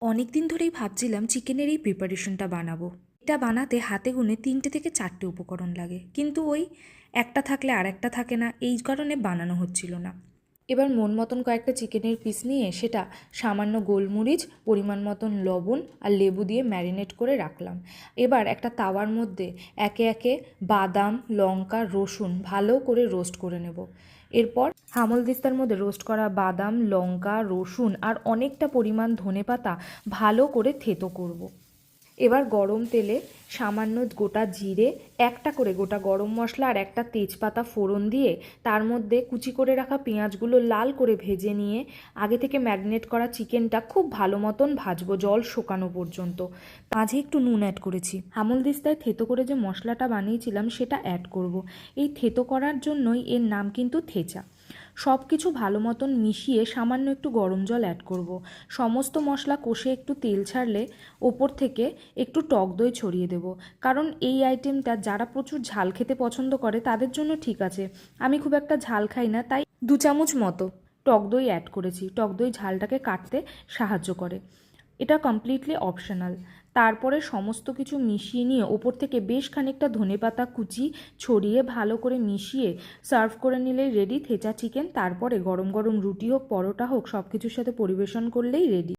অনেক দিন ধরেই ভাবছিলাম চিকেনের এই প্রিপারেশনটা বানাবো। এটা বানাতে হাতে গুনে 3টে থেকে 4টে উপকরণ লাগে, কিন্তু ওই একটা থাকলে আর একটা থাকে না, এই কারণে বানানো হচ্ছিল না। এবার মন মতন কয়েকটা চিকেনের পিস নিয়ে সেটা সামান্য গোলমরিচ, পরিমাণ মতন লবণ আর লেবু দিয়ে ম্যারিনেট করে রাখলাম। এবার একটা তাওয়ার মধ্যে একে একে বাদাম, লঙ্কা, রসুন ভালো করে রোস্ট করে নেব। এরপর হামলদিস্তার মধ্যে রোস্ট করা বাদাম, লঙ্কা, রসুন আর অনেকটা পরিমাণ ধনেপাতা ভালো করে থেতো করব। এবার গরম তেলে সামান্য গোটা জিরে, একটা করে গোটা গরম মশলা আর একটা তেজপাতা ফোড়ন দিয়ে তার মধ্যে কুচি করে রাখা পেঁয়াজগুলো লাল করে ভেজে নিয়ে আগে থেকে ম্যারিনেট করা চিকেনটা খুব ভালো মতন ভাজবো জল শুকানো পর্যন্ত। মাঝে একটু নুন অ্যাড করেছি। হামলদিস্তায় থেতো করে যে মশলাটা বানিয়েছিলাম সেটা অ্যাড করব। এই থেতো করার জন্যই এর নাম কিন্তু থেচা। সব কিছু ভালো মতন মিশিয়ে সামান্য একটু গরম জল অ্যাড করব। সমস্ত মশলা কষে একটু তেল ছাড়লে ওপর থেকে একটু টক দই ছড়িয়ে দেব, কারণ এই আইটেমটা যারা প্রচুর ঝাল খেতে পছন্দ করে তাদের জন্য ঠিক আছে। আমি খুব একটা ঝাল খাই না, তাই 2 চামচ মতো টক দই অ্যাড করেছি। টক দই ঝালটাকে কাটতে সাহায্য করে। এটা কমপ্লিটলি অপশনাল। তারপরে সমস্ত কিছু মিশিয়ে নিয়ে ওপর থেকে বেশ খানিকটা ধনেপাতা কুচি ছড়িয়ে ভালো করে মিশিয়ে সার্ভ করে নিলেই রেডি থেচা চিকেন। তারপরে গরম গরম রুটি হোক, পরোটা হোক, সব কিছুর সাথে পরিবেশন করলেই রেডি।